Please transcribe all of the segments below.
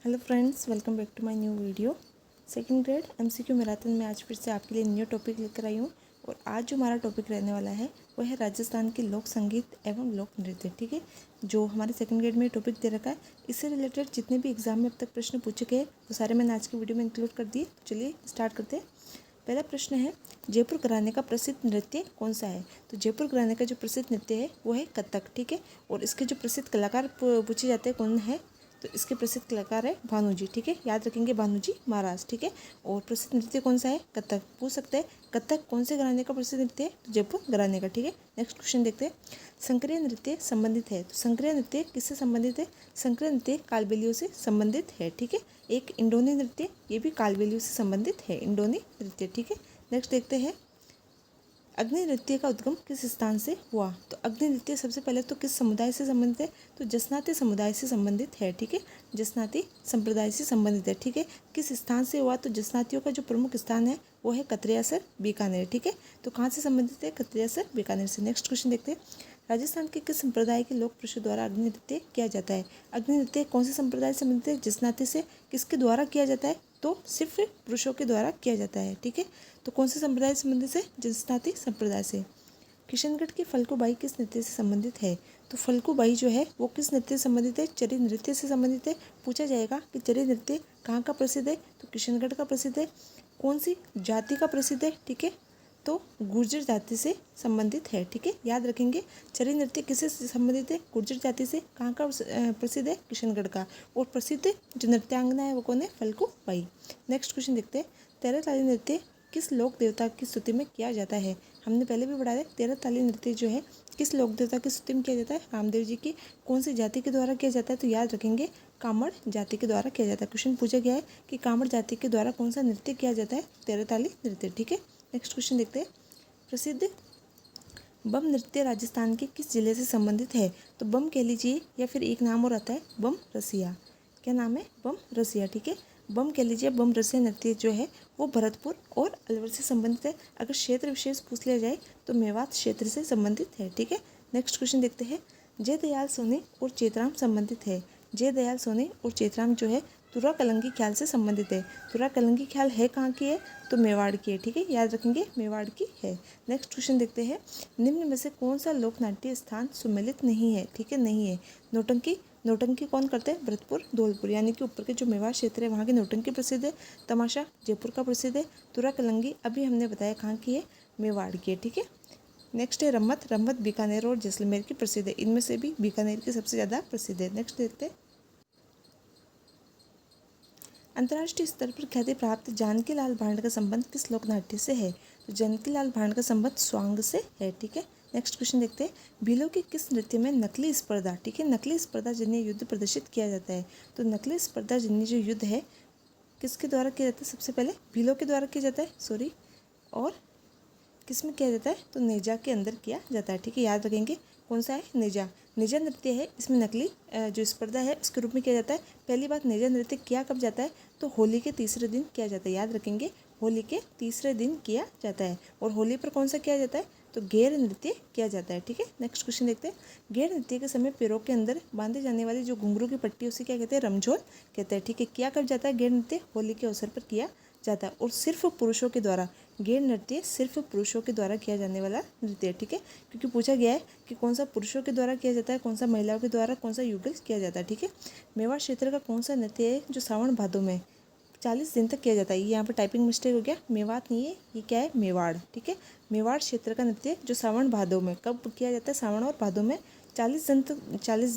Hello friends, welcome back to my new video. Second grade MCQ marathon में आज फिर से आपके लिए न्यू टॉपिक लेकर आई हूँ। और आज जो हमारा टॉपिक रहने वाला है वो है राजस्थान के लोक संगीत एवं लोक नृत्य। ठीक है, जो हमारे सेकंड ग्रेड में टॉपिक दे रखा है, इससे रिलेटेड जितने भी एग्जाम में अब तक प्रश्न पूछे गए वो सारे मैंने आज की वीडियो में इंक्लूड कर दिए। चलिए स्टार्ट करते हैं। पहला प्रश्न है, जयपुर घराने का प्रसिद्ध नृत्य कौन सा है? तो जयपुर घराने का जो प्रसिद्ध नृत्य है वो है कथक। ठीक है, और इसके जो प्रसिद्ध कलाकार पूछे जाते हैं कौन है, तो इसके प्रसिद्ध कलाकार है भानुजी। ठीक है, याद रखेंगे भानुजी महाराज। ठीक है, और प्रसिद्ध नृत्य कौन सा है? कथक। पूछ सकते हैं कथक कौन से घराने का प्रसिद्ध नृत्य है? तो जयपुर घराने का। ठीक है, नेक्स्ट क्वेश्चन देखते हैं। संक्रिय नृत्य संबंधित है, तो संक्रिय नृत्य किससे संबंधित है? संक्रिय नृत्य कालबेलियों से संबंधित है। ठीक है, एक इंडोनी नृत्य, ये भी कालबेलियों से संबंधित है, इंडोनी नृत्य। ठीक है, नेक्स्ट देखते हैं, अग्नि नृत्य का उद्गम किस स्थान से हुआ? तो अग्नि नृत्य सबसे पहले तो किस समुदाय से संबंधित है? तो जसनाती समुदाय से संबंधित है। ठीक है, जसनाती संप्रदाय से संबंधित है। ठीक है, किस स्थान से हुआ? तो जसनातियों का जो प्रमुख स्थान है वो है कतरियासर बीकानेर। ठीक है, तो कहाँ से संबंधित है? कतरियासर बीकानेर से। नेक्स्ट क्वेश्चन देखते हैं, राजस्थान के किस संप्रदाय के लोक पुरुषों द्वारा अग्नि नृत्य किया जाता है? अग्नि नृत्य कौन से संप्रदाय से संबंधित है? जसनाती से। किसके द्वारा किया जाता है? तो सिर्फ पुरुषों के द्वारा किया जाता है। ठीक है, तो कौन से संप्रदाय से संबंधित है? जसनाती संप्रदाय से। किशनगढ़ की फल्गुबाई किस नृत्य से संबंधित है? तो फल्गुबाई जो है वो किस नृत्य से संबंधित है? चरी नृत्य से संबंधित है। पूछा जाएगा कि चरी नृत्य कहाँ का प्रसिद्ध है? तो किशनगढ़ का प्रसिद्ध है। कौन सी जाति का प्रसिद्ध है? ठीक है, तो गुर्जर जाति से संबंधित है। ठीक है, याद रखेंगे चरी नृत्य किससे संबंधित है? गुर्जर जाति से। कहाँ का प्रसिद्ध है? किशनगढ़ का। और प्रसिद्ध जो नृत्यांगना है वो कौन है? फल्गुबाई। नेक्स्ट क्वेश्चन देखते हैं, तेरह ताली नृत्य किस लोक देवता की स्तुति में किया जाता है? हमने पहले भी पढ़ा है, तेरह ताली नृत्य जो है किस लोक देवता की स्तुति में किया जाता है? रामदेव जी की। कौन सी जाति के द्वारा किया जाता है? तो याद रखेंगे कामड़ जाति के द्वारा किया जाता है। क्वेश्चन पूछा गया है कि कामड़ जाति के द्वारा कौन सा नृत्य किया जाता है? तेरह ताली नृत्य। ठीक है, नेक्स्ट क्वेश्चन देखते हैं, प्रसिद्ध बम नृत्य राजस्थान के किस जिले से संबंधित है? तो बम कह लीजिए या फिर एक नाम और आता है बम रसिया। क्या नाम है? बम रसिया। ठीक है, बम कह लीजिए। बम रसिया नृत्य जो है वो भरतपुर और अलवर से संबंधित है। अगर क्षेत्र विशेष पूछ लिया जाए तो मेवात क्षेत्र से संबंधित है। ठीक है, नेक्स्ट क्वेश्चन देखते हैं, जयदयाल सोनी और चेतराम संबंधित है। जयदयाल सोनी और चेतराम जो है तुरा कलंगी ख्याल से संबंधित है। तुरा कलंगी ख्याल है कहाँ की है? तो मेवाड़ की है। ठीक है, याद रखेंगे मेवाड़ की है। नेक्स्ट क्वेश्चन देखते हैं, निम्न में से कौन सा लोकनाट्य स्थान सुमेलित नहीं है? ठीक है, नहीं है। नौटंकी। नौटंकी कौन करते हैं? भरतपुर धौलपुर, यानी कि ऊपर के जो मेवाड़ क्षेत्र है वहाँ की नौटंकी प्रसिद्ध है। तमाशा जयपुर का प्रसिद्ध है। तुरा कलंगी अभी हमने बताया कहाँ की है? मेवाड़ की है। ठीक है, नेक्स्ट है रम्मत। रम्मत बीकानेर और जैसलमेर की प्रसिद्ध है। इनमें से भी बीकानेर की सबसे ज़्यादा प्रसिद्ध है। नेक्स्ट देखते हैं, अंतर्राष्ट्रीय स्तर पर ख्याति प्राप्त जानकी लाल भांड का संबंध किस लोकनाट्य से है? तो जानकी लाल भांड का संबंध स्वांग से है। ठीक है, नेक्स्ट क्वेश्चन देखते हैं, भीलों के किस नृत्य में नकली स्पर्धा, ठीक है, नकली स्पर्धा जन्य युद्ध प्रदर्शित किया जाता है? तो नकली स्पर्धा जन्य जो युद्ध है किसके द्वारा किया जाता है? सबसे पहले भीलों के द्वारा किया जाता है, सॉरी, और किस में किया जाता है? तो नेजा के अंदर किया जाता है। ठीक है, याद रखेंगे कौन सा है? नेजा। नेजा नृत्य है, इसमें नकली जो स्पर्धा है उसके रूप में किया जाता है। पहली बात, नेजा नृत्य किया कब जाता है? तो होली के तीसरे दिन किया जाता है। याद रखेंगे होली के तीसरे दिन किया जाता है। और होली पर कौन सा किया जाता है? तो घेर नृत्य किया जाता है। ठीक है, नेक्स्ट क्वेश्चन देखते हैं, घेर नृत्य के समय पैरों के अंदर बांधे जाने वाली जो घुंघरू की पट्टी उसे क्या कहते हैं? रमझोल कहते हैं। ठीक है, किया कब जाता है घेर नृत्य? होली के अवसर पर किया जाता है। और सिर्फ पुरुषों के द्वारा, घेर नृत्य सिर्फ पुरुषों के द्वारा किया जाने वाला नृत्य है। ठीक है, क्योंकि पूछा गया है कि कौन सा पुरुषों के द्वारा किया जाता है, कौन सा महिलाओं के द्वारा, कौन सा युगल किया जाता है। ठीक है, मेवाड़ क्षेत्र का कौन सा नृत्य है जो सावन भादों में 40 दिन तक किया जाता है? ये यहाँ पर टाइपिंग मिस्टेक हो गया, मेवात नहीं है, ये क्या है? मेवाड़। ठीक है, मेवाड़ क्षेत्र का नृत्य जो सावन भादों में कब किया जाता है? सावन और भादों में 40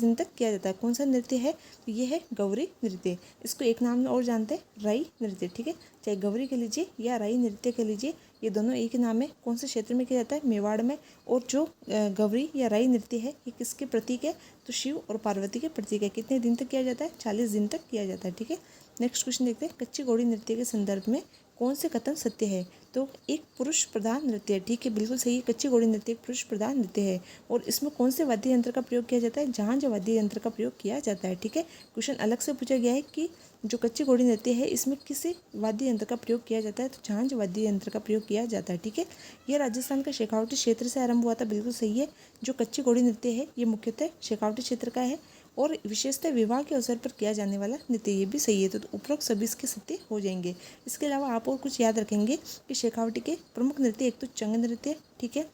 दिन तक किया जाता है। कौन सा नृत्य है? तो ये है गौरी नृत्य। इसको एक नाम और जानते हैं, राई नृत्य। ठीक है, चाहे गौरी कह लीजिए या राई नृत्य कह लीजिए, ये दोनों एक ही नाम है। कौन से क्षेत्र में किया जाता है? मेवाड़ में। और जो गौरी या राई नृत्य है ये किसके प्रतीक है? तो शिव और पार्वती के प्रतीक है। कितने दिन तक किया जाता है? 40 दिन तक किया जाता है। ठीक है, नेक्स्ट क्वेश्चन देखते हैं, कच्ची घोड़ी नृत्य के संदर्भ में कौन से कथन सत्य है? तो एक पुरुष प्रधान नृत्य है। ठीक है, बिल्कुल सही है, कच्ची घोड़ी नृत्य एक पुरुष प्रधान नृत्य है। और इसमें कौन से वाद्य यंत्र का प्रयोग किया जाता है? झांझ वाद्य यंत्र का प्रयोग किया जाता है। ठीक है, क्वेश्चन अलग से पूछा गया है कि जो कच्ची घोड़ी नृत्य है इसमें किस वाद्य यंत्र का प्रयोग किया जाता है? तो झांझ वाद्य यंत्र का प्रयोग किया जाता है। ठीक है, यह राजस्थान का शेखावटी क्षेत्र से आरंभ हुआ था। बिल्कुल सही है, जो कच्ची घोड़ी नृत्य है ये मुख्यतः शेखावटी क्षेत्र का है। और विशेषतः विवाह के अवसर पर किया जाने वाला नृत्य, ये भी सही है। तो उपरोक्त सभी इसके सत्य हो जाएंगे। इसके अलावा आप और कुछ याद रखेंगे कि शेखावटी के प्रमुख नृत्य, एक तो चंग नृत्य, ठीक है,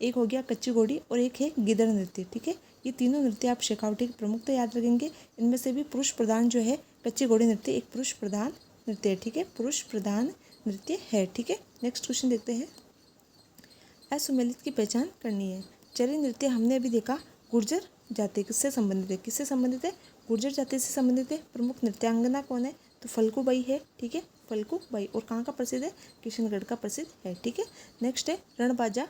एक हो गया कच्ची घोड़ी और एक है गिदड़ नृत्य, ठीक है। ये तीनों नृत्य आप शेखावटी के प्रमुखता याद रखेंगे। इनमें से भी पुरुष प्रधान जो है कच्ची घोड़ी नृत्य एक पुरुष प्रधान नृत्य है, ठीक है, पुरुष प्रधान नृत्य है, ठीक है। नेक्स्ट क्वेश्चन देखते हैं। असुमेलित की पहचान करनी है। चरी नृत्य हमने अभी देखा गुर्जर जाति किससे संबंधित है, किससे संबंधित है, गुर्जर जाति से संबंधित है। प्रमुख नृत्यांगना कौन है, तो फल्गु बाई है, ठीक है, फल्गु बाई। और कहाँ का प्रसिद्ध है, किशनगढ़ का प्रसिद्ध है, ठीक है। नेक्स्ट है रणबाजा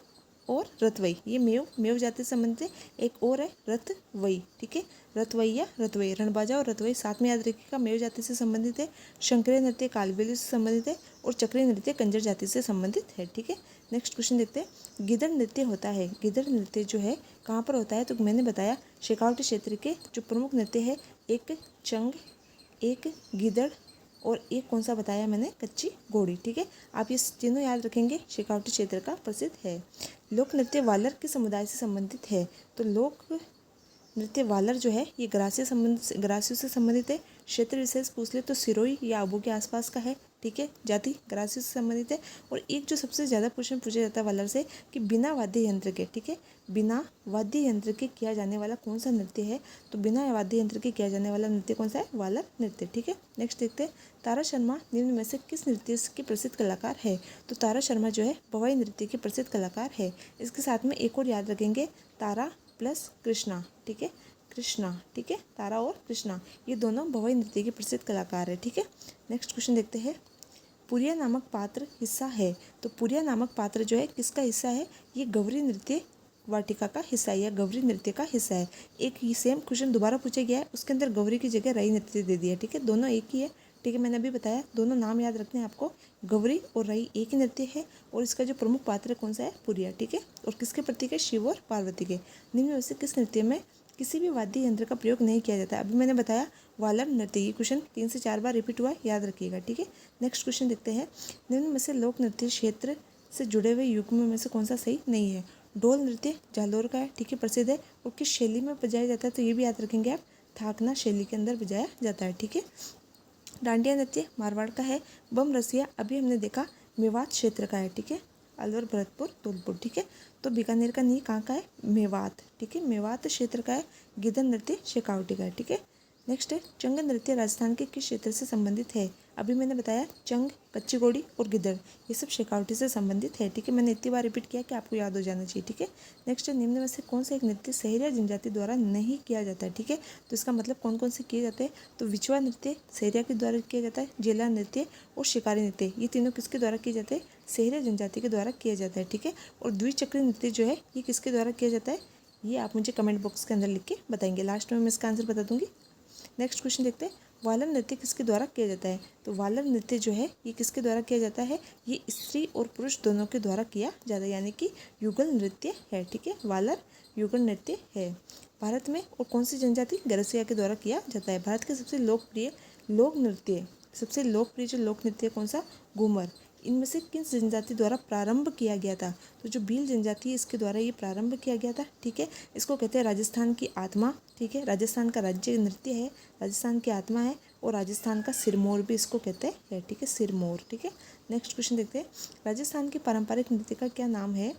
और रतवई, ये मेव जाति से संबंधित है। एक और है रतवई, ठीक है, रतवई या रतवई, रणबाजा और रतवई साथ में याद रखिएगा, मेव जाति से संबंधित है। शंकरी नृत्य कालबेली से संबंधित है और चक्री नृत्य कंजर जाति से संबंधित है, ठीक है। नेक्स्ट क्वेश्चन देखते हैं। गिदड़ नृत्य होता है, गिदड़ नृत्य जो है कहाँ पर होता है, तो मैंने बताया शेखावटी क्षेत्र के जो प्रमुख नृत्य है, एक चंग, एक गिदड़ और एक कौन सा बताया मैंने, कच्ची घोड़ी, ठीक है। आप ये तीनों याद रखेंगे, शेखावटी क्षेत्र का प्रसिद्ध है। लोक नृत्य वालर के समुदाय से संबंधित है, तो लोक नृत्य वालर जो है ये ग्रासियों से संबंधित है। क्षेत्र विशेष पूछ ले तो सिरोही या आबू के आसपास का है, ठीक है, जाति ग्रासियों से संबंधित है। और एक जो सबसे ज़्यादा क्वेश्चन पूछा जाता है वालर से कि बिना वाद्य यंत्र के, ठीक है, बिना वाद्य यंत्र के किया जाने वाला कौन सा नृत्य है, तो बिना वाद्य यंत्र के किया जाने वाला नृत्य कौन सा है, वालर नृत्य, ठीक है। नेक्स्ट देखते हैं। तारा शर्मा निम्न में से किस नृत्य की प्रसिद्ध कलाकार है, तो तारा शर्मा जो है भवाई नृत्य की प्रसिद्ध कलाकार है। इसके साथ में एक और याद रखेंगे, तारा प्लस कृष्णा, ठीक है, कृष्णा, ठीक है, तारा और कृष्णा ये दोनों भवाई नृत्य के प्रसिद्ध कलाकार है, ठीक है। नेक्स्ट क्वेश्चन देखते हैं। पुरिया नामक पात्र हिस्सा है, तो पुरिया नामक पात्र जो है किसका हिस्सा है, ये गौरी नृत्य वाटिका का हिस्सा है या गौरी नृत्य का हिस्सा है। एक ही सेम क्वेश्चन दोबारा पूछा गया है, उसके अंदर गौरी की जगह रई नृत्य दे दिया, ठीक है, दोनों एक ही है, ठीक है। मैंने अभी बताया दोनों नाम याद रखने हैं आपको, गौरी और रई एक ही नृत्य है और इसका जो प्रमुख पात्र कौन सा है, पुरिया, ठीक है। और किसके प्रतीक है, शिव और पार्वती के। निम्न में से किस नृत्य में किसी भी वाद्य यंत्र का प्रयोग नहीं किया जाता है, अभी मैंने बताया वालर नृत्य। ये क्वेश्चन 3 से 4 बार रिपीट हुआ है, याद रखिएगा, ठीक है। नेक्स्ट क्वेश्चन देखते हैं। निम्न में से लोक नृत्य क्षेत्र से जुड़े हुए युग्मों में से कौन सा सही नहीं है, ढोल नृत्य जालोर का है, ठीक है, प्रसिद्ध है और किस शैली में बजाया जाता है, तो ये भी याद रखेंगे आप, थाकना शैली के अंदर बजाया जाता है, ठीक है। डांडिया नृत्य मारवाड़ का है। बम रसिया अभी हमने देखा मेवात क्षेत्र का है, ठीक है, अलवर भरतपुर धौलपुर, ठीक है। तो बीकानेर का नहीं कहाँ का है, मेवात, ठीक है, मेवात क्षेत्र का है। गिदड़ नृत्य शेखावटी का है, ठीक है। नेक्स्ट है चंग नृत्य राजस्थान के किस क्षेत्र से संबंधित है, अभी मैंने बताया चंग, कच्ची घोड़ी और गिदड़ ये सब शेखावटी से संबंधित है, ठीक है। मैंने इतनी बार रिपीट किया कि आपको याद हो जाना चाहिए, ठीक है। नेक्स्ट है निम्न में से कौन सा एक नृत्य सहरिया जनजाति द्वारा नहीं किया जाता है, ठीक है। तो इसका मतलब कौन कौन से किए जाते हैं, तो विचवा नृत्य सहरिया के द्वारा किया जाता है, जेला नृत्य और शिकारी नृत्य ये तीनों किसके द्वारा किए जाते हैं, सहरिया जनजाति के द्वारा किया जाता है, ठीक है। और द्विचक्री नृत्य जो है ये किसके द्वारा किया जाता है, ये आप मुझे कमेंट बॉक्स के अंदर लिख के बताएंगे, लास्ट में मैं इसका आंसर बता दूंगी। नेक्स्ट क्वेश्चन देखते हैं। वालर नृत्य किसके द्वारा किया जाता है, तो वालर नृत्य जो है ये किसके द्वारा किया जाता है, ये स्त्री और पुरुष दोनों के द्वारा किया जाता है, यानी कि युगल नृत्य है, ठीक है, वालर युगल नृत्य है। भारत में और कौन सी जनजाति, गरसिया के द्वारा किया जाता है। भारत के सबसे लोकप्रिय लोक नृत्य, सबसे लोकप्रिय जो लोक नृत्य कौन सा, घूमर। इनमें से किस जनजाति द्वारा प्रारंभ किया गया था, तो जो भील जनजाति है इसके द्वारा ये प्रारंभ किया गया था, ठीक है। इसको कहते हैं राजस्थान की आत्मा, ठीक है, राजस्थान का राज्य नृत्य है, राजस्थान की आत्मा है और राजस्थान का सिरमौर भी इसको कहते हैं, ठीक है, सिरमौर, ठीक है। नेक्स्ट क्वेश्चन देखते हैं। राजस्थान के पारंपरिक नृत्य का क्या नाम है,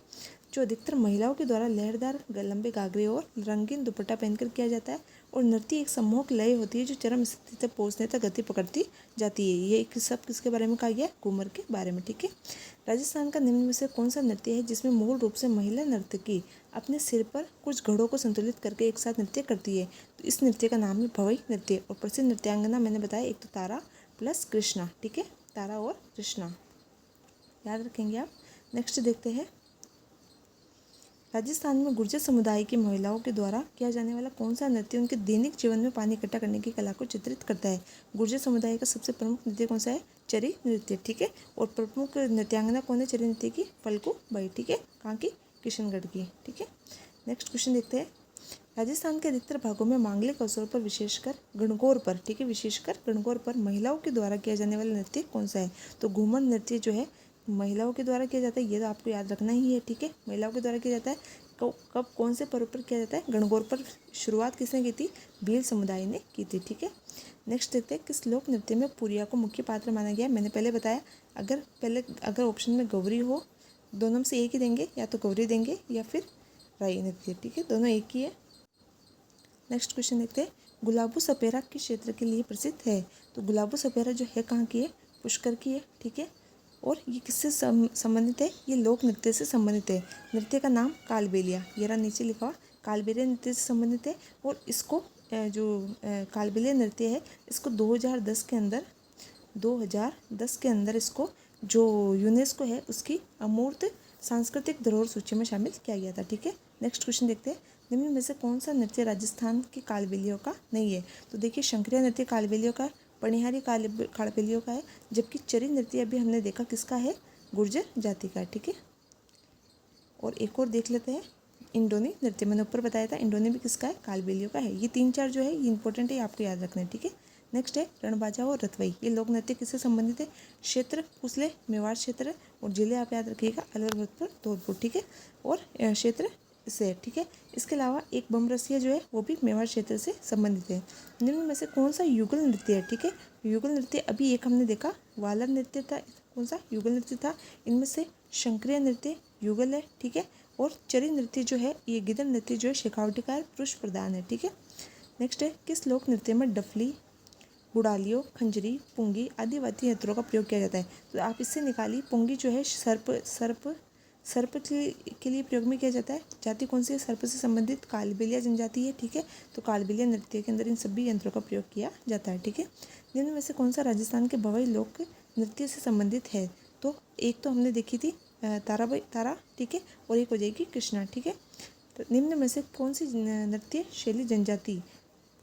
जो अधिकतर महिलाओं के द्वारा लहरदार लंबे घाघरे और रंगीन दुपट्टा पहनकर किया जाता है और नृत्य एक सम्मोहक लय होती है जो चरम स्थिति तक पहुंचने तक गति पकड़ती जाती है। ये सब किसके बारे में कहा गया, घूमर के बारे में, ठीक है। राजस्थान का निम्न में से कौन सा नृत्य है जिसमें मूल रूप से महिला नर्तकी अपने सिर पर कुछ घड़ों को संतुलित करके एक साथ नृत्य करती है, तो इस नृत्य का नाम है भवई नृत्य। और प्रसिद्ध नृत्यांगना मैंने बताया एक तो तारा प्लस कृष्णा, ठीक है, तारा और कृष्णा याद रखेंगे आप। नेक्स्ट देखते हैं। राजस्थान में गुर्जर समुदाय की महिलाओं के द्वारा किया जाने वाला कौन सा नृत्य उनके दैनिक जीवन में पानी इकट्ठा करने की कला को चित्रित करता है। गुर्जर समुदाय का सबसे प्रमुख नृत्य कौन सा है, चरी नृत्य, ठीक है। और प्रमुख नृत्यांगना कौन है चरी नृत्य की, फल्गु बाई, ठीक है, कहाँ की, किशनगढ़ की, ठीक है। नेक्स्ट क्वेश्चन देखते हैं। राजस्थान के अधिकतर भागों में मांगलिक अवसरों पर विशेषकर गणगौर पर, ठीक है, विशेषकर गणगौर पर महिलाओं के द्वारा किया जाने वाला नृत्य कौन सा है, तो घूमर नृत्य जो है महिलाओं के द्वारा किया जाता है, ये तो आपको याद रखना ही है, ठीक है, महिलाओं के द्वारा किया जाता है। कब कौन से पर्व पर किया जाता है? गणगौर पर। शुरुआत किसने की थी? भील समुदाय ने की थी, ठीक है। नेक्स्ट देखते हैं, किस लोक नृत्य में पुरिया को मुख्य पात्र माना गया? मैंने पहले बताया, अगर ऑप्शन में गौरी हो, दोनों में से एक ही देंगे, या तो गौरी देंगे या फिर राई नृत्य, ठीक है, दोनों एक ही है। नेक्स्ट क्वेश्चन देखते हैं, गुलाबो सपेरा किस क्षेत्र के लिए प्रसिद्ध है? तो गुलाबो सपेरा जो है कहाँ की है? पुष्कर की है, ठीक है। और ये किससे संबंधित है? ये लोक नृत्य से संबंधित है। नृत्य का नाम कालबेलिया, ये रहा नीचे लिखा हुआ, कालबेलिया नृत्य से संबंधित है। और इसको कालबेलिया नृत्य है, इसको 2010 के अंदर इसको जो यूनेस्को है उसकी अमूर्त सांस्कृतिक धरोहर सूची में शामिल किया गया था, ठीक है। नेक्स्ट क्वेश्चन देखते हैं, निम्न में से कौन सा नृत्य राजस्थान की कालबेलियों का नहीं है? तो देखिए, शंकरिया नृत्य कालबेलियों का, पणिहारी कालबेलियों का है, जबकि चरी नृत्य अभी हमने देखा किसका है? गुर्जर जाति का है, ठीक है। और एक और देख लेते हैं, इंडोनी नृत्य, मैंने ऊपर बताया था, इंडोनी भी किसका है? कालबेलियों का है। ये 3-4 जो है ये इंपॉर्टेंट है, आपको याद रखना है, ठीक है। नेक्स्ट है रणबाजा और रतवई, ये लोक नृत्य किससे संबंधित है? क्षेत्र पूछ ले, मेवाड़ क्षेत्र, और जिले आप याद रखिएगा, अलवर, भरतपुर, धौलपुर, ठीक है। और क्षेत्र से, ठीक है। इसके अलावा एक बमरसिया जो है वो भी मेवाड़ क्षेत्र से संबंधित है। निम्न में से कौन सा युगल नृत्य है? ठीक है, युगल नृत्य अभी एक हमने देखा वालर नृत्य था, कौन सा? युगल नृत्य था। इनमें से शंकरिया नृत्य युगल है, ठीक है। और चरी नृत्य जो है, ये गिदड़ नृत्य जो है शेखावटी का पुरुष प्रधान है, ठीक है। नेक्स्ट है, किस लोक नृत्य में डफली, गुड़ालियों, खंजरी, पुंगी आदि वाद्य यंत्रों का प्रयोग किया जाता है? तो आप इससे निकालिए, पुंगी जो है सर्प के लिए प्रयोग में किया जाता है। जाति कौन सी है? सर्प से संबंधित कालबेलिया जनजाति है, ठीक है। तो कालबेलिया नृत्य के अंदर इन सभी यंत्रों का प्रयोग किया जाता है, ठीक है। निम्न में से कौन सा राजस्थान के भवई लोक नृत्य से संबंधित है? तो एक तो हमने देखी थी तारा, ठीक है, और एक हो जाएगी कृष्णा, ठीक है। तो निम्न में से कौन सी नृत्य शैली जनजाति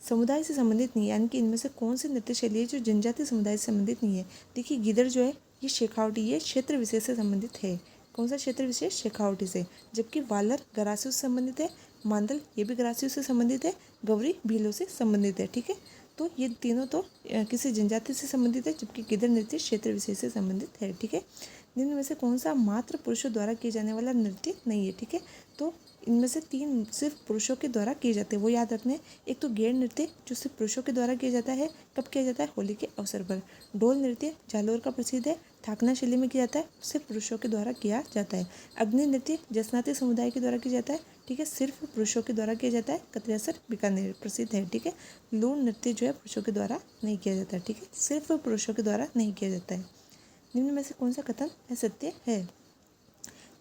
समुदाय से संबंधित नहीं है? यानी कि इनमें से कौन सी नृत्य शैली है जो जनजातीय समुदाय से संबंधित नहीं है? देखिए, गिदड़ जो है ये शेखावटी, ये क्षेत्र विशेष से संबंधित है। कौन सा क्षेत्र विशेष? शेखावटी से। जबकि वालर गरासियों से संबंधित है, मांदल ये भी गरासियों से संबंधित है, गौरी भीलों से संबंधित है, ठीक है। तो ये तीनों तो किसी जनजाति से संबंधित है, जबकि गिदड़ नृत्य क्षेत्र विशेष से संबंधित है, ठीक है। निम्न में से कौन सा मात्र पुरुषों द्वारा किए जाने वाला नृत्य नहीं है? ठीक है, तो इनमें से 3 सिर्फ पुरुषों के द्वारा किए जाते हैं, वो याद रखने। एक तो गेर नृत्य जो सिर्फ पुरुषों के द्वारा किया जाता है, कब किया जाता है? होली के अवसर पर। ढोल नृत्य जालोर का प्रसिद्ध है, थाकना शैली में किया जाता है, सिर्फ पुरुषों के द्वारा किया जाता है। अग्नि नृत्य जसनाती समुदाय के द्वारा किया जाता है, ठीक है, सिर्फ पुरुषों के द्वारा किया जाता है, कतरियासर बीकानेर प्रसिद्ध है, ठीक है। लूण नृत्य जो है पुरुषों के द्वारा नहीं किया जाता है, ठीक है, सिर्फ पुरुषों के द्वारा नहीं किया जाता है। निम्न में से कौन सा कथन असत्य है?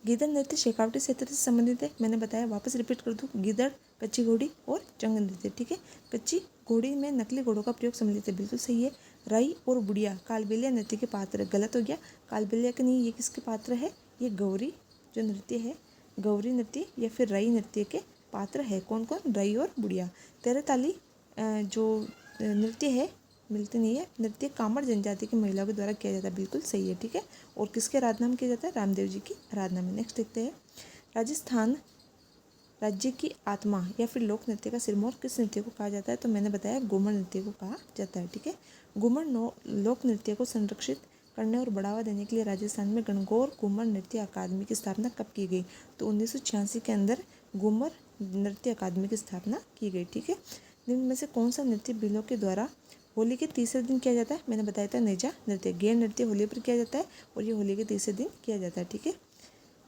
गिदड़ नृत्य शेखावटी क्षेत्र से संबंधित है, मैंने बताया, वापस रिपीट कर दूँ, गिदड़, कच्ची घोड़ी और चंग नृत्य, ठीक है। कच्ची घोड़ी में नकली घोड़ों का प्रयोग सम्मिलित है, बिल्कुल सही है। राई और बुढ़िया कालबेलिया नृत्य के पात्र, गलत हो गया, कालबेलिया के नहीं, ये किसके पात्र है? ये गौरी जो नृत्य है, गौरी नृत्य या फिर राई नृत्य के पात्र है। कौन कौन? राई और बुढ़िया। तेरहताली जो नृत्य है मिलती नहीं है, नृत्य कामड़ जनजाति की महिलाओं के द्वारा किया जाता है, बिल्कुल सही है, ठीक है। और किसके आराधना में किया जाता है? रामदेव जी की आराधना में। नेक्स्ट देखते हैं, राजस्थान राज्य की आत्मा या फिर लोक नृत्य का सिरमौर किस नृत्य को कहा जाता है? तो मैंने बताया घूमर नृत्य को कहा जाता है, ठीक है। घूमर लोक नृत्य को संरक्षित करने और बढ़ावा देने के लिए राजस्थान में गणगौर घूमर नृत्य अकादमी की स्थापना कब की गई? तो 1986 के अंदर घूमर नृत्य अकादमी की स्थापना की गई, ठीक है। निम्न में से कौन सा नृत्य भीलों के द्वारा होली के तीसरे दिन किया जाता है? मैंने बताया था नेजा नृत्य। गेर नृत्य होली पर किया जाता है और ये होली के तीसरे दिन किया जाता है, ठीक है।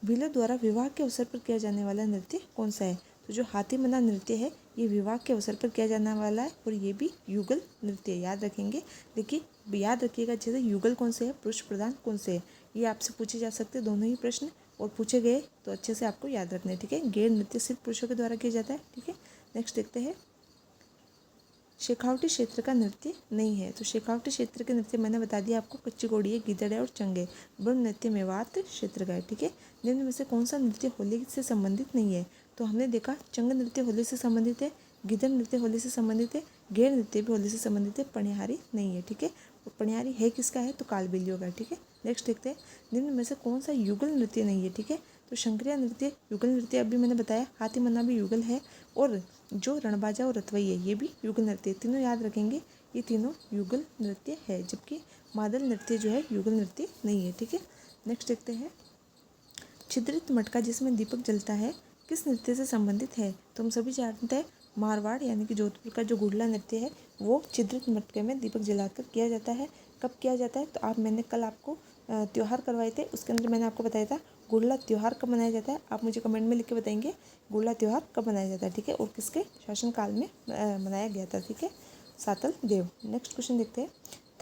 भीलों द्वारा विवाह के अवसर पर किया जाने वाला नृत्य कौन सा है? तो जो हाथी मना नृत्य है ये विवाह के अवसर पर किया जाने वाला है और ये भी युगल नृत्य, याद रखेंगे। देखिए, याद रखिएगा, जैसे युगल कौन से है, पुरुष प्रधान कौन से है, ये आपसे पूछे जा सकते हैं दोनों ही प्रश्न, और पूछे गए तो अच्छे से आपको याद रखना है, ठीक है। गेर नृत्य सिर्फ पुरुषों के द्वारा किया जाता है, ठीक है। नेक्स्ट देखते हैं, शेखावटी क्षेत्र का नृत्य नहीं है। तो शेखावटी क्षेत्र के नृत्य मैंने बता दिया आपको, कच्ची घोड़ी है, गिदड़ है और चंग है। ब्रह्म नृत्य मेवात क्षेत्र का है, ठीक है। निम्न में से कौन सा नृत्य होली से संबंधित नहीं है? तो हमने देखा चंग नृत्य होली से संबंधित है, गिदड़ नृत्य होली से संबंधित है, गेर नृत्य भी होली से संबंधित है, पणिहारी नहीं है, ठीक है। और पणिहारी है किसका है? तो कालबेलियों का, ठीक है। नेक्स्ट देखते हैं, निम्न में से कौन सा युगल नृत्य नहीं है? ठीक है, तो शंकरिया नृत्य युगल नृत्य अभी मैंने बताया, हाथी मन्ना भी युगल है, और जो रणबाजा और रतवई है ये भी युगल नृत्य, तीनों याद रखेंगे, ये तीनों युगल नृत्य है, जबकि मादल नृत्य जो है युगल नृत्य नहीं है, ठीक है। नेक्स्ट देखते हैं, छिद्रित मटका जिसमें दीपक जलता है किस नृत्य से संबंधित है? तो हम सभी जानते हैं मारवाड़ यानी कि जोधपुर का जो गुड़ला नृत्य है वो छिद्रित मटके में दीपक जलाकर किया जाता है। कब किया जाता है? तो मैंने कल आपको त्यौहार करवाए थे, उसके अंदर मैंने आपको बताया था गुड़ला त्यौहार कब मनाया जाता है। आप मुझे कमेंट में लिख के बताएंगे गुड़ला त्यौहार कब मनाया जाता है, ठीक है, और किसके शासनकाल में मनाया गया था, ठीक है, सातल देव। नेक्स्ट क्वेश्चन देखते हैं,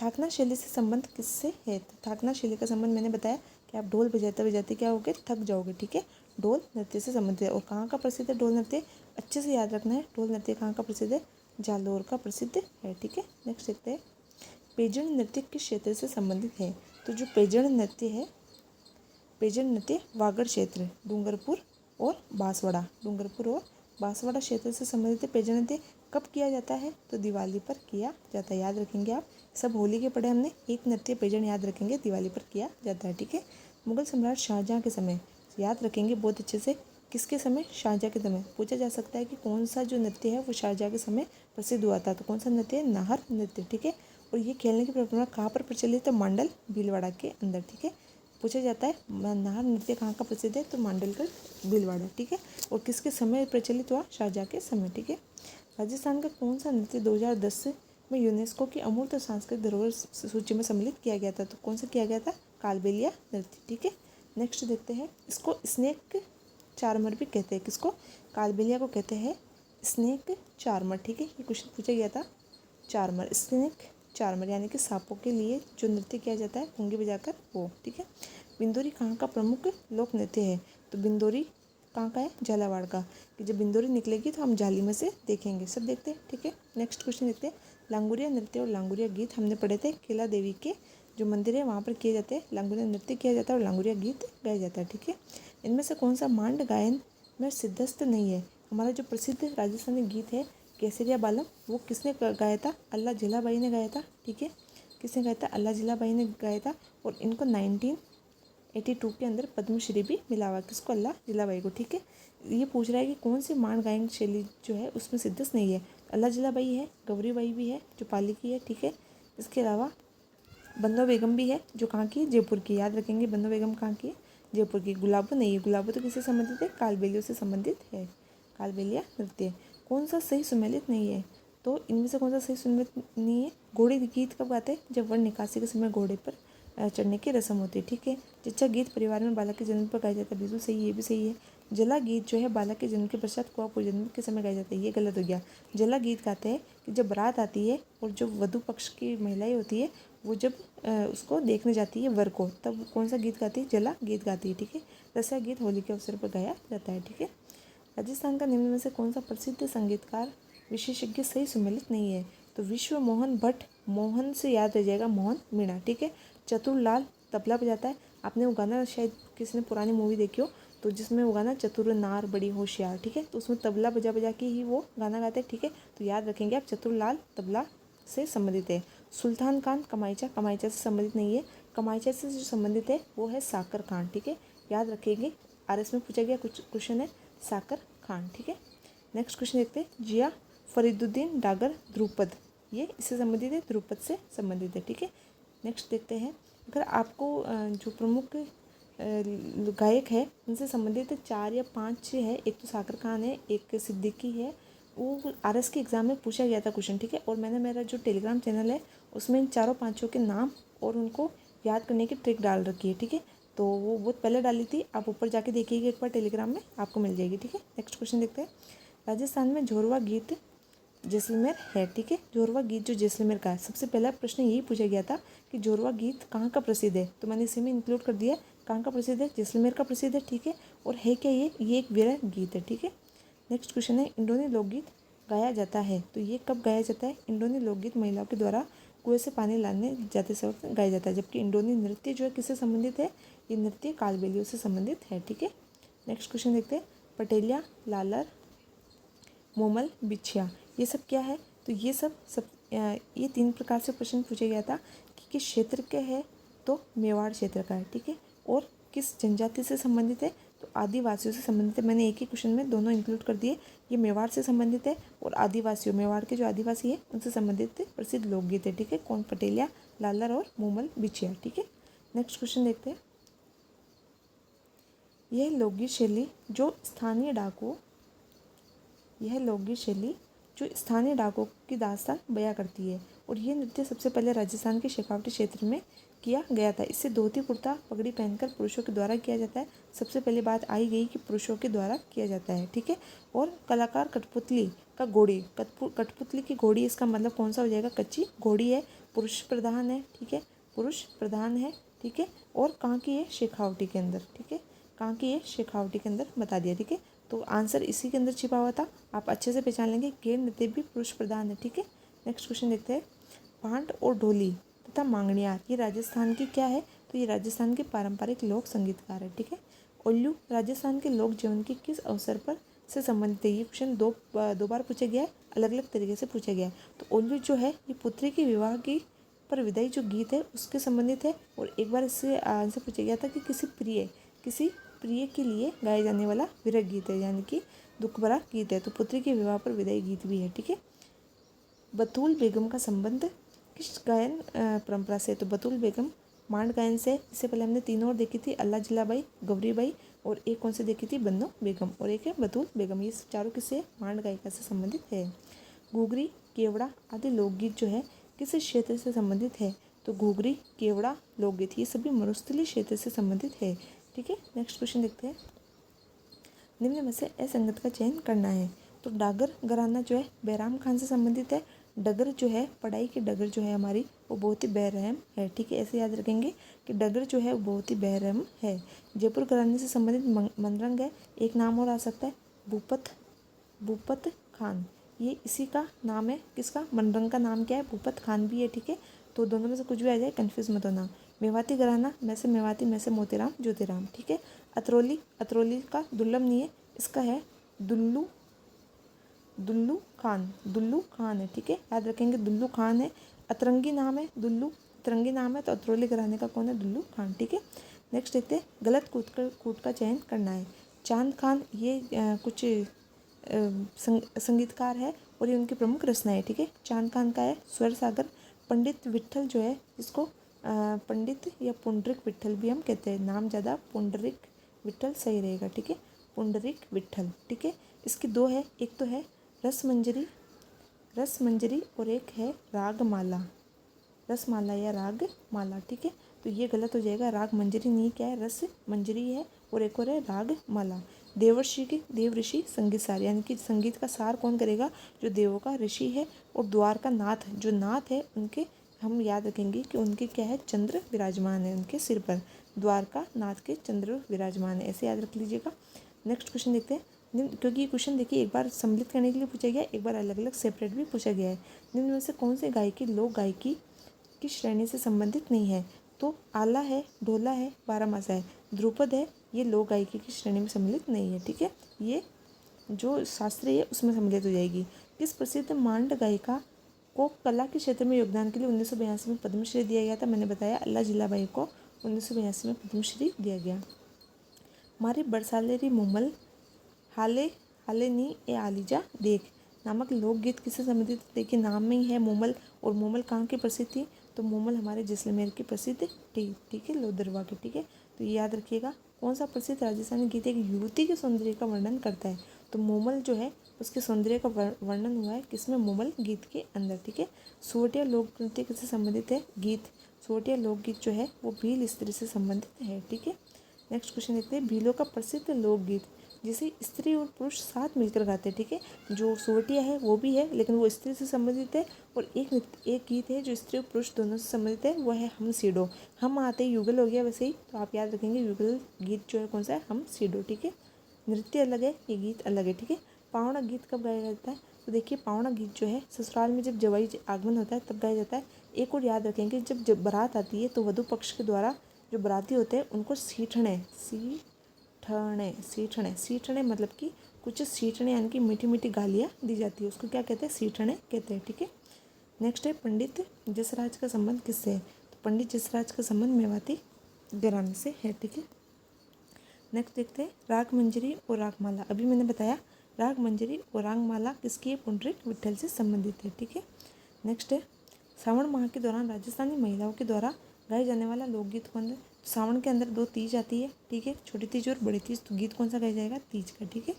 थाकना शैली से संबंध किससे है? तो थाकना शैली का संबंध मैंने बताया कि आप ढोल बजाते बजाते क्या होगे, थक जाओगे, ठीक है। ढोल नृत्य से संबंधित है। और कहाँ का प्रसिद्ध है ढोल नृत्य? अच्छे से याद रखना है, ढोल नृत्य कहाँ का प्रसिद्ध है? जालोर का प्रसिद्ध है, ठीक है। नेक्स्ट देखते हैं, पेजण नृत्य किस क्षेत्र से संबंधित है? तो जो पेजण नृत्य है, पेजण नृत्य वागड़ क्षेत्र, डूंगरपुर और बांसवाड़ा, डूंगरपुर और बांसवाड़ा क्षेत्र से संबंधित है। पेजण नृत्य कब किया जाता है? तो दिवाली पर किया जाता है, याद रखेंगे आप। सब होली के पढ़े हमने, एक नृत्य पेजण याद रखेंगे, दिवाली पर किया जाता है, ठीक है। मुगल सम्राट शाहजहाँ के समय, याद रखेंगे बहुत अच्छे से, किसके समय? शाहजहाँ के समय। पूछा जा सकता है कि कौन सा जो नृत्य है वो शाहजहाँ के समय प्रसिद्ध हुआ था, तो कौन सा नृत्य है? नाहर नृत्य, ठीक है। और ये खेलने की परंपरा कहाँ पर प्रचलित है? मांडल भीलवाड़ा के अंदर, ठीक है। पूछा जाता है नाहर नृत्य कहाँ का प्रसिद्ध है? तो मांडलगढ़ भीलवाड़ा, ठीक है। और किसके समय प्रचलित हुआ? शाहजहाँ के समय, ठीक है। राजस्थान का कौन सा नृत्य 2010 में यूनेस्को की अमूर्त सांस्कृतिक धरोहर सूची में सम्मिलित किया गया था? तो कौन सा किया गया था? कालबेलिया नृत्य, ठीक है। नेक्स्ट देखते हैं, इसको स्नेक चार्मर भी कहते हैं। किसको? कालबेलिया को कहते हैं स्नेक चार्मर, ठीक है। ये क्वेश्चन पूछा गया था, चार्मर, स्नेक चार्मर यानी कि सांपों के लिए जो नृत्य किया जाता है पुंगी बजाकर वो, ठीक है। बिंदोरी कहाँ का प्रमुख लोक नृत्य है? तो बिंदोरी कहाँ का है? झालावाड़ का, कि जब बिंदोरी निकलेगी तो हम झाली में से देखेंगे। सब देखते हैं, ठीक है। नेक्स्ट क्वेश्चन देखते हैं, लांगुरिया नृत्य और लांगुरिया गीत हमने पढ़े थे, केला देवी के जो मंदिर है वहाँ पर किए जाते हैं, लांगुरिया नृत्य किया जाता है और लांगुरिया गीत गाया जाता है, ठीक है। इनमें से कौन सा मांड गायन में सिद्धस्त नहीं है? हमारा जो प्रसिद्ध राजस्थानी गीत है केसरिया बालम, वो किसने गाया था? अल्लाह जिलाबाई ने गाया था, ठीक है। किसने गाया था? अल्लाह जिलाबाई ने गाया था। और इनको 1982 के अंदर पद्मश्री भी मिला हुआ, किसको? अल्लाह जिलाबाई को, ठीक है। ये पूछ रहा है कि कौन सी मांड गायन शैली जो है उसमें सिद्धस्त नहीं है? अल्लाह जिलाबाई है, गौरीबाई भी है जो पाली की है, ठीक है। इसके अलावा बंदो बेगम भी है जो कहाँ की है? जयपुर की, याद रखेंगे बंदो बेगम कहाँ की है? जयपुर की। गुलाबो नहीं है, गुलाबो तो किससे संबंधित है? कालबेलियों से संबंधित है, कालबेलिया नृत्य। कौन सा सही सुमेलित नहीं है? तो इनमें से कौन सा सही सुमेलित नहीं है? घोड़े गीत कब गाते हैं? जब वर्ण निकासी के समय घोड़े पर चढ़ने की रस्म होती है, ठीक है। जिच्चा गीत परिवार में बालक के जन्म पर गाया जाता है, बिल्कुल सही, ये भी सही है। जला गीत जो है बालक के जन्म के पश्चात कुआं पूजन के समय गाया जाता है, ये गलत हो गया। जला गीत गाते हैं कि जब बारात आती है और जो वधु पक्ष की महिलाएं होती है वो जब उसको देखने जाती है वर को, तब कौन सा गीत गाती है? जला गीत गाती है, ठीक है। रसिया गीत होली के अवसर पर गाया जाता है, ठीक है। राजस्थान का निम्न में से कौन सा प्रसिद्ध संगीतकार विशेषज्ञ सही सुमेलित नहीं है? तो विश्व मोहन भट्ट, मोहन से याद रह जाएगा मोहन मीणा, ठीक है। चतुरलाल तबला बजाता है, आपने वो गाना शायद किसी ने पुरानी मूवी देखी हो तो जिसमें वो गाना चतुर नार बड़ी होशियार, ठीक है, तो उसमें तबला बजा बजा के ही वो गाना गाते हैं, ठीक है। तो याद रखेंगे आप, चतुरलाल तबला से संबंधित है। सुल्तान खान कमाईचा, कमाईचा से संबंधित नहीं है। कमाईचा से जो संबंधित है वो है साकर खान, ठीक है, याद रखेंगे। RS में पूछा गया कुछ क्वेश्चन है साकर खान, ठीक है। नेक्स्ट क्वेश्चन देखते हैं, जिया फरीदुद्दीन डागर ध्रुपद, ये इससे संबंधित है, ध्रुपद से संबंधित है, ठीक है। नेक्स्ट देखते हैं, अगर आपको जो प्रमुख गायक है उनसे संबंधित 4 या 5 है, एक तो साकर खान है, एक सिद्दीकी है, वो RS के एग्ज़ाम में पूछा गया था क्वेश्चन, ठीक है। और मैंने मेरा जो टेलीग्राम चैनल है उसमें इन 4-5 के नाम और उनको याद करने की ट्रिक डाल रखी है, ठीक है। तो वो बहुत पहले डाली थी, आप ऊपर जाके देखिएगा एक बार टेलीग्राम में, आपको मिल जाएगी, ठीक है। नेक्स्ट क्वेश्चन देखते हैं, राजस्थान में झोरवा गीत जैसलमेर है, ठीक है। झोरवा गीत जो जैसलमेर का है, सबसे पहला प्रश्न यही पूछा गया था कि झोरवा गीत कहाँ का प्रसिद्ध है, तो मैंने इसी में इंक्लूड कर दिया, कहाँ का प्रसिद्ध है? जैसलमेर का प्रसिद्ध है, ठीक है। और है क्या ये एक विरह गीत है, ठीक है। नेक्स्ट क्वेश्चन है, इंडोनी लोकगीत गाया जाता है, तो ये कब गाया जाता है? इंडोनी लोकगीत महिलाओं के द्वारा कुएं से पानी लाने जाते वक्त गाया जाता है, जबकि इंडोनी नृत्य जो है किससे संबंधित है? ये नृत्य कालबेलियों से संबंधित है, ठीक है। नेक्स्ट क्वेश्चन देखते हैं, पटेलिया, लालर, मोमल, बिछिया, ये सब क्या है? तो ये सब ये 3 प्रकार से प्रश्न पूछा गया था कि किस क्षेत्र के है, तो मेवाड़ क्षेत्र का है, ठीक है। और किस जनजाति से संबंधित है? तो आदिवासियों से संबंधित है। मैंने एक ही क्वेश्चन में दोनों इंक्लूड कर दिए, ये मेवाड़ से संबंधित है और आदिवासियों, मेवाड़ के जो आदिवासी है उनसे संबंधित प्रसिद्ध लोकगीत है, ठीक है। कौन? पटेलिया, लालर और मोमल, बिछिया, ठीक है। नेक्स्ट क्वेश्चन देखते हैं, यह लोकगीत शैली जो स्थानीय डाकों की दास्तान बयां करती है। और ये नृत्य सबसे पहले राजस्थान के शेखावटी क्षेत्र में किया गया था। इसे धोती कुर्ता पगड़ी पहनकर पुरुषों के द्वारा किया जाता है। सबसे पहली बात आई गई कि पुरुषों के द्वारा किया जाता है, ठीक है। और कलाकार कठपुतली का घोड़ी, कठपुतली की घोड़ी, इसका मतलब कौन सा हो जाएगा, कच्ची घोड़ी है, पुरुष प्रधान है, ठीक है, पुरुष प्रधान है, ठीक है। और कहाँ की है, शेखावटी के अंदर, ठीक है, कहाँ की है, शेखावटी के अंदर बता दिया, ठीक है। तो आंसर इसी के अंदर छिपा हुआ था, आप अच्छे से पहचान लेंगे। गेर नृत्य भी पुरुष प्रधान है, ठीक है। नेक्स्ट क्वेश्चन देखते हैं। भांट और ढोली तथा मांगणियार ये राजस्थान की क्या है, तो ये राजस्थान के पारंपरिक लोक संगीतकार है, ठीक है। उल्लू राजस्थान के लोक जीवन के किस अवसर पर से संबंधित है। ये क्वेश्चन दो बार पूछा गया है, अलग अलग तरीके से पूछा गया है। तो उल्लू जो है ये पुत्री के विवाह की पर विदाई जो गीत है उसके संबंधित है। और एक बार इससे आंसर पूछा गया था कि किसी प्रिय के लिए गाया जाने वाला विरह गीत है, यानी कि दुख भरा गीत है। तो पुत्री के विवाह पर विदाई गीत भी है, ठीक है। बतूल बेगम का संबंध किस गायन परंपरा से, तो बतूल बेगम मांड गायन से। इससे पहले हमने तीनों और देखी थी, अल्लाह जिलाबाई, गौरीबाई, और एक कौन सी देखी थी, बन्नो बेगम, और एक है बतूल बेगम। ये चारों किससे, मांड गायिका से संबंधित है। घुघरी, केवड़ा आदि लोकगीत जो है किस क्षेत्र से संबंधित है, तो घुघरी, केवड़ा लोकगीत ये सभी मरुस्थलीय क्षेत्र से संबंधित है, ठीक है। नेक्स्ट क्वेश्चन देखते हैं। निम्न में से असंगत का चयन करना है। तो डागर घराना जो है बैराम खान से संबंधित है। डगर जो है, पढ़ाई की डगर जो है हमारी, वो बहुत ही बेरहम है, ठीक है। ऐसे याद रखेंगे कि डगर जो है वो बहुत ही बेरहम है। जयपुर घराने से संबंधित मनरंग है, एक नाम और आ सकता है भूपत खान, ये इसी का नाम है। किसका, मनरंग का नाम क्या है, भूपत खान भी है, ठीक है। तो दोनों में से कुछ भी आ जाए, कन्फ्यूज मत होना। मेवाती घराना, मैं से मेवाती, मैं से मोतीराम ज्योतिराम, ठीक है। अतरौली का दुर्लभ नहीं है, इसका है दुल्लू खान है, ठीक है, याद रखेंगे, दुल्लू खान है। अतरंगी नाम है दुल्लू, अतरंगी नाम है, तो अतरौली घराने का कौन है, दुल्लू खान, ठीक है। नेक्स्ट देखते हैं। गलत कूट का चयन करना है। चांद खान ये कुछ संगीतकार है और ये उनकी प्रमुख रचना है, ठीक है। चांद खान का है स्वर सागर। पंडित विट्ठल जो है, इसको पंडित या पुंडरिक विट्ठल भी हम कहते हैं, नाम ज़्यादा पुंडरिक विट्ठल सही रहेगा, ठीक है, पुंडरिक विट्ठल, ठीक है। इसकी दो है, एक तो है रसमंजरी और एक है रागमाला, रसमाला या रागमाला, ठीक है। तो ये गलत हो जाएगा, राग मंजरी नहीं, क्या है, रस मंजरी है, और एक और है रागमाला। देवऋषि संगीत सार, यानी कि संगीत का सार कौन करेगा, जो देवों का ऋषि है। और द्वार का नाथ, जो नाथ है उनके हम याद रखेंगे कि उनके क्या है, चंद्र विराजमान है उनके सिर पर, द्वारका नाथ के चंद्र विराजमान है, ऐसे याद रख लीजिएगा। नेक्स्ट क्वेश्चन देखते हैं। क्योंकि ये क्वेश्चन देखिए, एक बार सम्मिलित करने के लिए पूछा गया, एक बार अलग अलग सेपरेट भी पूछा गया है। निम्न में से कौन से गायकी लोक गायकी की श्रेणी से संबंधित नहीं है, तो आला है, ढोला है, बारामासा है। ध्रुपद है, ये लोक गायकी की श्रेणी में सम्मिलित नहीं है, ठीक है, ये जो शास्त्रीय है उसमें सम्मिलित हो जाएगी। किस प्रसिद्ध मांड गायिका को कला के क्षेत्र में योगदान के लिए 1982 में पद्मश्री दिया गया था, मैंने बताया, अल्लाह जिलाबाई को 1982 में पद्मश्री दिया गया। मारी बरसालेरी मुमल हाले नी ए आलीजा देख नामक लोकगीत किससे संबंधित, देखिए नाम में ही है मुमल, और मुमल कहाँ की प्रसिद्ध थी, तो मुमल हमारे जैसलमेर की प्रसिद्ध थी, ठीक है, लोदरवा की, ठीक है। तो ये याद रखिएगा। कौन सा प्रसिद्ध राजस्थानी गीत एक युवती के सौंदर्य का वर्णन करता है, तो मुमल जो है उसके सौंदर्य का वर्णन हुआ है किसमें, मुमल गीत के अंदर, ठीक है। सोवटिया लोक नृत्य किससे संबंधित है, गीत, सोवटिया लोकगीत जो है वो भील स्त्री से संबंधित है, ठीक है। नेक्स्ट क्वेश्चन देखते हैं। भीलों का प्रसिद्ध लोकगीत जिसे स्त्री और पुरुष साथ मिलकर गाते हैं, ठीक है। जो सोवटिया है वो भी है, लेकिन वो स्त्री से संबंधित है। और एक गीत है जो स्त्री और पुरुष दोनों से संबंधित है, वो है हम सीडो। हम आते ही युगल हो गया वैसे ही, तो आप याद रखेंगे युगल गीत जो है कौन सा है, हम सीडो, ठीक है। नृत्य अलग है, ये गीत अलग है, ठीक है। पावना गीत कब गाया जाता है, तो देखिए पावना गीत जो है ससुराल में जब जवाई आगमन होता है तब गाया जाता है। एक और याद रखेंगे, जब बारात आती है तो वधु पक्ष के द्वारा जो बराती होते हैं उनको सीठने मतलब कि कुछ सीठने यानी कि मीठी मीठी गालियाँ दी जाती है, उसको क्या कहते हैं, सीठने कहते हैं, ठीक है। नेक्स्ट है पंडित जसराज का संबंध किससे है, तो पंडित जसराज का संबंध मेवाती घराने से है, ठीक है। नेक्स्ट देखते हैं राग मंजरी और रागमाला। अभी मैंने बताया राग मंजरी और रागमाला किसकी है, पुंडरिक विट्ठल से संबंधित है, ठीक है। नेक्स्ट है सावन माह के दौरान राजस्थानी महिलाओं के द्वारा गाया जाने वाला लोकगीत कौन है? सावन के अंदर 2 तीज आती है, ठीक है, छोटी तीज और बड़ी तीज। तो गीत कौन सा गाया जाएगा? तीज का, ठीक है।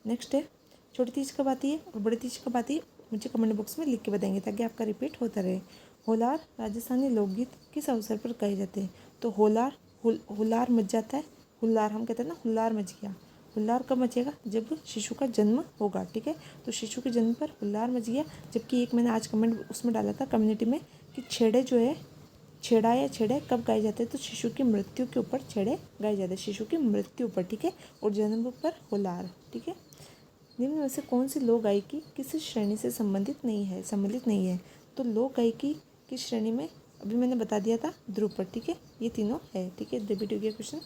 नेक्स्ट है छोटी तीज कब आती है और बड़ी तीज कब आती है? मुझे कमेंट बॉक्स में लिख के बताएंगे ताकि आपका रिपीट होता रहे। होलार राजस्थानी लोकगीत किस अवसर पर गाए जाते हैं? तो हुलार मच जाता है, हुल्लार हम कहते हैं ना, हुल्लार मच गया। हुल्लार कब मचेगा? जब शिशु का जन्म होगा, ठीक है। तो शिशु के जन्म पर हुल्लार मच गया। जबकि एक मैंने आज कमेंट उसमें डाला था कम्युनिटी में कि छेड़े जो है, छेड़ा या छेड़े कब गाए जाते हैं? तो शिशु की मृत्यु के ऊपर छेड़े गाए जाते हैं, शिशु की मृत्यु पर, ठीक है। और जन्म पर हुल्लार, ठीक है। निम्न में से कौन सी लोक गायकी किसी श्रेणी से सम्मिलित नहीं है? तो लोक गायकी की श्रेणी में अभी मैंने बता दिया था ध्रुपद, ठीक है। ये तीनों है, ठीक है। रिपीट हो गया क्वेश्चन।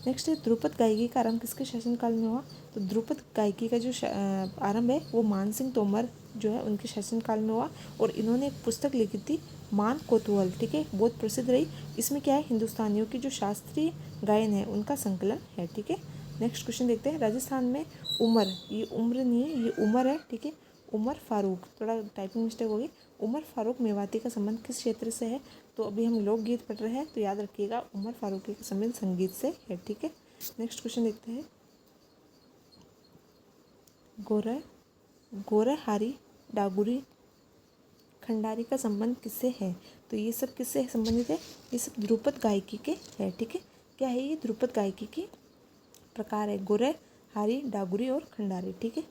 नेक्स्ट है ध्रुपद गायकी का आरंभ किसके शासनकाल में हुआ? तो ध्रुपद गायकी का जो आरंभ है वो मानसिंह तोमर जो है उनके शासनकाल में हुआ। और इन्होंने एक पुस्तक लिखी थी मान कोतवाल, ठीक है, बहुत प्रसिद्ध रही। इसमें क्या है, हिंदुस्तानियों की जो शास्त्रीय गायन है उनका संकलन है, ठीक है। नेक्स्ट क्वेश्चन देखते हैं। राजस्थान में उमर, ये उम्र नहीं है, ये उमर है, ठीक है। उमर फारूक, थोड़ा टाइपिंग मिस्टेक होगी। उमर फारूक मेवाती का संबंध किस क्षेत्र से है? तो अभी हम लोकगीत पढ़ रहे हैं तो याद रखिएगा उमर फारूकी का संबंध संगीत से है, ठीक है। नेक्स्ट क्वेश्चन देखते हैं। गोरहारी डागुरी खंडारी का संबंध किससे है? तो ये सब किससे संबंधित है? ये सब ध्रुपद गायकी के है, ठीक है। क्या है ये? ध्रुपद गायकी के प्रकार है, गोरहारी, डागुरी और खंडारी, ठीक है।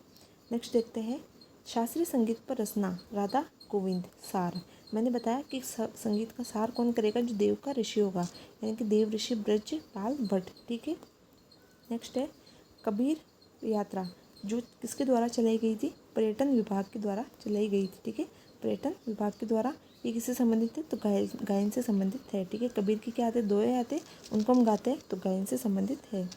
नेक्स्ट देखते हैं। शास्त्रीय संगीत पर रचना राधा गोविंद सार। मैंने बताया कि संगीत का सार कौन करेगा? जो देव का ऋषि होगा, यानी कि देव ऋषि ब्रज पाल भट्ट, ठीक है। नेक्स्ट है कबीर यात्रा, जो किसके द्वारा चलाई गई थी? पर्यटन विभाग के द्वारा चलाई गई थी, ठीक है। पर्यटन विभाग के द्वारा। ये किससे संबंधित है? तो गायन से संबंधित है, ठीक है। कबीर की क्या आते हैं? दोहे आते हैं, उनको हम गाते हैं, तो गायन से संबंधित है।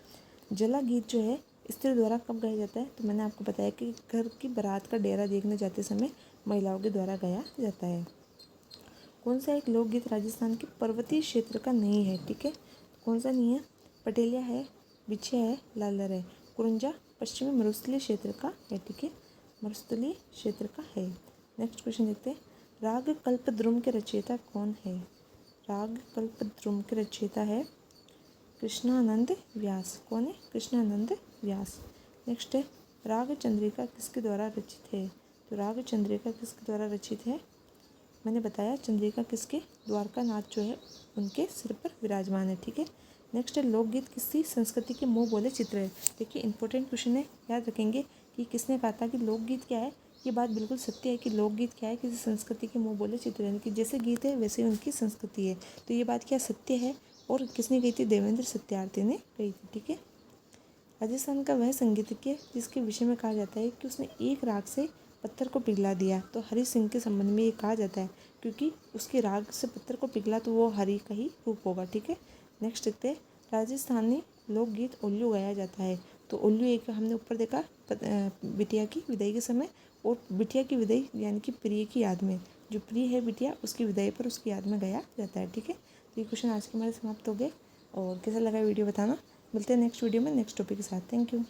जला गीत जो है स्त्री द्वारा कब गाया जाता है? तो मैंने आपको बताया कि घर की बारात का डेरा देखने जाते समय महिलाओं के द्वारा गाया जाता है। कौन सा एक लोकगीत राजस्थान के पर्वतीय क्षेत्र का नहीं है? ठीक है, कौन सा नहीं है? पटेलिया है, बिछिया है, लालर है। कुरंजा पश्चिमी मरुस्थलीय क्षेत्र का है, ठीक है, मरुस्थलीय क्षेत्र का है। नेक्स्ट क्वेश्चन देखते हैं। राग कल्पद्रुम के रचयिता कौन है? राग कल्पद्रुम के रचयिता है कृष्णानंद व्यास। कौन है? कृष्णानंद व्यास। नेक्स्ट है राग चंद्रिका किसके द्वारा रचित है? तो राग चंद्रिका किसके द्वारा रचित है? मैंने बताया चंद्रिका किसके? द्वारका नाथ जो है उनके सिर पर विराजमान है, ठीक है। नेक्स्ट है लोकगीत किसी संस्कृति के मुँह बोले चित्र है। देखिए इंपॉर्टेंट क्वेश्चन है, याद रखेंगे कि किसने कहा था कि लोकगीत क्या है। ये बात बिल्कुल सत्य है कि लोकगीत क्या है? किसी संस्कृति के मुँह बोले चित्र, यानी कि जैसे गीत है वैसे ही उनकी संस्कृति है। तो ये बात क्या सत्य है? और किसने कही थी? देवेंद्र सत्यार्थी ने कही थी, ठीक है। राजस्थान का वह संगीतज्ञ जिसके विषय में कहा जाता है कि उसने एक राग से पत्थर को पिघला दिया। तो हरि सिंह के संबंध में ये कहा जाता है क्योंकि उसके राग से पत्थर को पिघला तो वो हरि का ही रूप होगा, ठीक है। नेक्स्ट देखते हैं। राजस्थानी लोकगीत उल्लू गाया जाता है। तो उल्लू एक हमने ऊपर देखा बिटिया की विदाई के समय, और बिटिया की विदाई यानी कि प्रिय की याद में, जो प्रिय है बिटिया उसकी विदाई पर उसकी याद में गाया जाता है, ठीक है। तो ये क्वेश्चन आज के हमारे समाप्त हो गए। और कैसा लगा वीडियो बताना। मिलते हैं नेक्स्ट वीडियो में नेक्स्ट टॉपिक के साथ। Thank you.